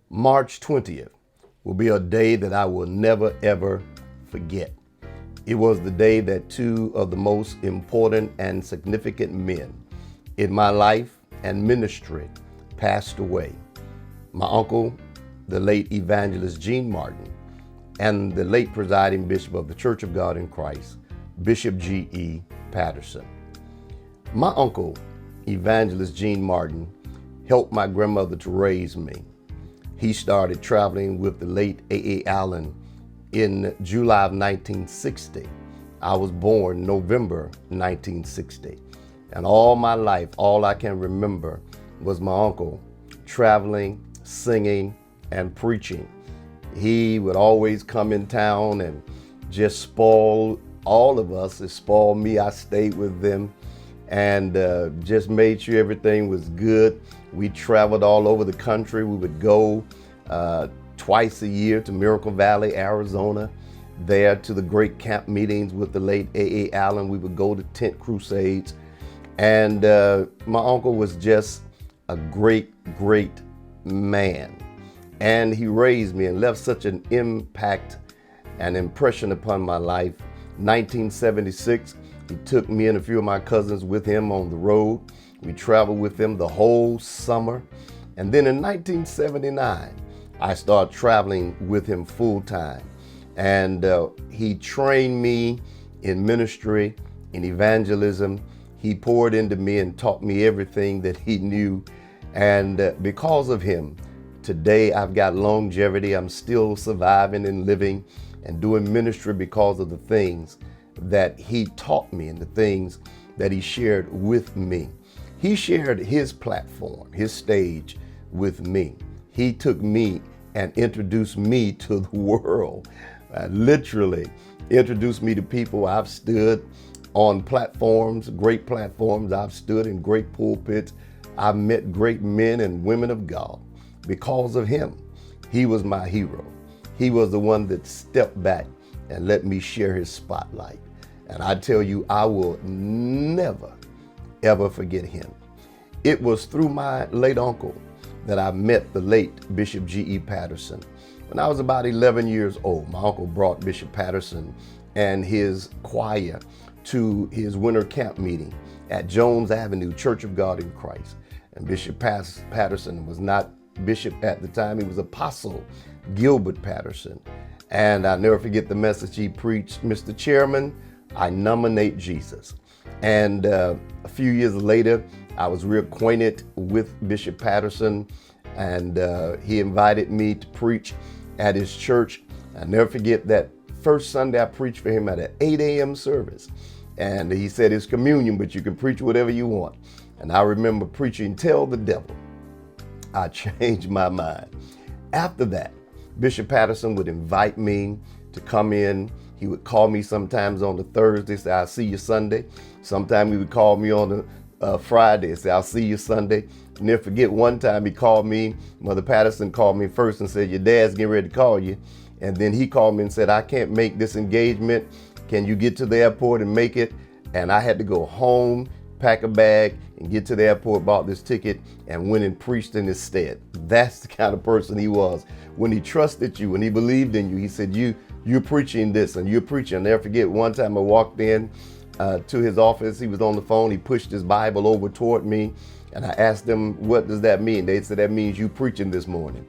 March 20th will be a day that I will never, ever forget. It was the day that two of the most important and significant men in my life and ministry passed away. My uncle, the late Evangelist Gene Martin, and the late presiding bishop of the Church of God in Christ, Bishop G.E. Patterson. My uncle, Evangelist Gene Martin, helped my grandmother to raise me. He started traveling with the late A.A. Allen in July of 1960. I was born November 1960. And all my life, all I can remember was my uncle traveling, singing, and preaching. He would always come in town and just spoil all of us. It spoiled me. I stayed with them and just made sure everything was good. We traveled all over the country. We would go twice a year to Miracle Valley, Arizona, there to the great camp meetings with the late A.A. Allen. We would go to tent crusades. And my uncle was just a great, great man. And he raised me and left such an impact and impression upon my life. 1976, he took me and a few of my cousins with him on the road. We traveled with him the whole summer. And then in 1979, I started traveling with him full time. And he trained me in ministry, in evangelism. He poured into me and taught me everything that he knew. And because of him, today I've got longevity. I'm still surviving and living and doing ministry because of the things that he taught me and the things that he shared with me. He shared his platform, his stage with me. He took me and introduced me to the world. Literally introduced me to people. I've stood on platforms, great platforms. I've stood in great pulpits. I've met great men and women of God because of him. He was my hero. He was the one that stepped back and let me share his spotlight. And I tell you, I will never, ever forget him. It was through my late uncle that I met the late Bishop G.E. Patterson. When I was about 11 years old, my uncle brought Bishop Patterson and his choir to his winter camp meeting at Jones Avenue, Church of God in Christ. And Bishop Patterson was not bishop at the time. He was Apostle Gilbert Patterson. And I'll never forget the message he preached, "Mr. Chairman, I nominate Jesus." And a few years later, I was reacquainted with Bishop Patterson, and he invited me to preach at his church. I'll never forget that first Sunday I preached for him at an 8 a.m. service. And he said it's communion, but you can preach whatever you want. And I remember preaching, "Tell the Devil." I changed my mind. After that, Bishop Patterson would invite me to come in. He would call me sometimes on the Thursday, say, "I'll see you Sunday." Sometimes he would call me on the Friday, say, "I'll see you Sunday." Never forget one time he called me, Mother Patterson called me first and said, "Your dad's getting ready to call you." And then he called me and said, "I can't make this engagement. Can you get to the airport and make it?" And I had to go home, pack a bag, and get to the airport, bought this ticket, and went and preached in his stead. That's the kind of person he was. When he trusted you, when he believed in you, he said, you're preaching this and you're preaching. I'll never forget one time I walked in to his office. He was on the phone. He pushed his Bible over toward me. And I asked them, "What does that mean?" They said, "That means you preaching this morning."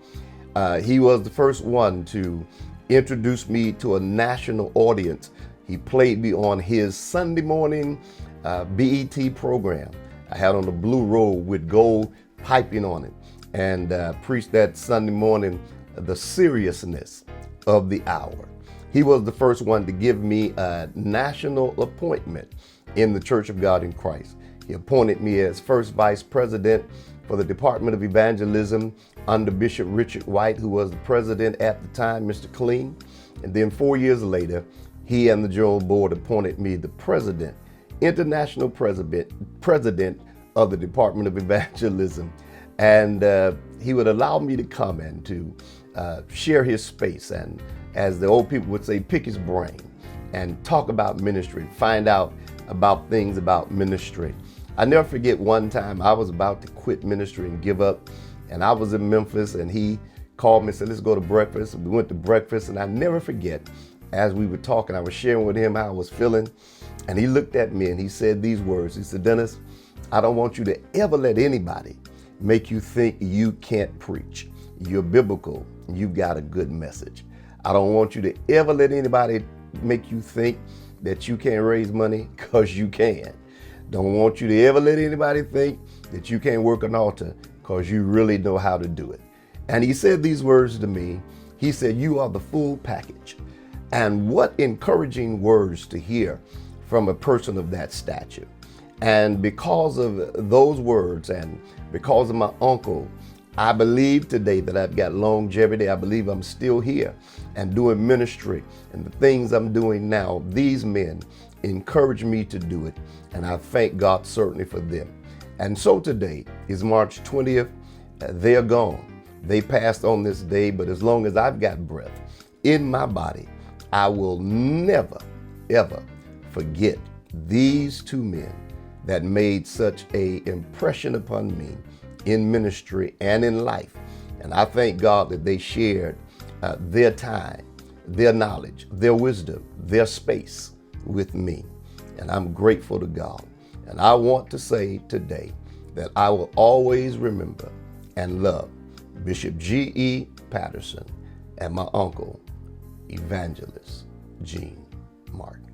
He was the first one to introduce me to a national audience. He played me on his Sunday morning BET program. I had on a blue robe with gold piping on it, and preached that Sunday morning, the seriousness of the hour. He was the first one to give me a national appointment in the Church of God in Christ. He appointed me as first vice president for the Department of Evangelism under Bishop Richard White, who was the president at the time, Mr. Clean. And then 4 years later, he and the General Board appointed me the president, international president of the Department of Evangelism. And he would allow me to come and to share his space and, as the old people would say, pick his brain and talk about ministry, find out about things about ministry. I never forget one time I was about to quit ministry and give up, and I was in Memphis, and he called me and said, let's go to breakfast. We went to breakfast, and I never forget, as we were talking, I was sharing with him how I was feeling, and he looked at me and he said these words. He said, Dennis, I don't want you to ever let anybody make you think you can't preach. You're biblical. You've got a good message. I don't want you to ever let anybody make you think that you can't raise money, because you can. Don't want you to ever let anybody think that you can't work an altar, because you really know how to do it. And he said these words to me. He said, you are the full package. And what encouraging words to hear from a person of that stature. And because of those words and because of my uncle, I believe today that I've got longevity. I believe I'm still here and doing ministry, and the things I'm doing now, these men encourage me to do it. And I thank God certainly for them. And so today is March 20th. They're gone. They passed on this day, but as long as I've got breath in my body, I will never, ever forget these two men that made such an impression upon me in ministry and in life. And I thank God that they shared their time, their knowledge, their wisdom, their space with me. And I'm grateful to God. And I want to say today that I will always remember and love Bishop G.E. Patterson and my uncle, Evangelist Gene Martin.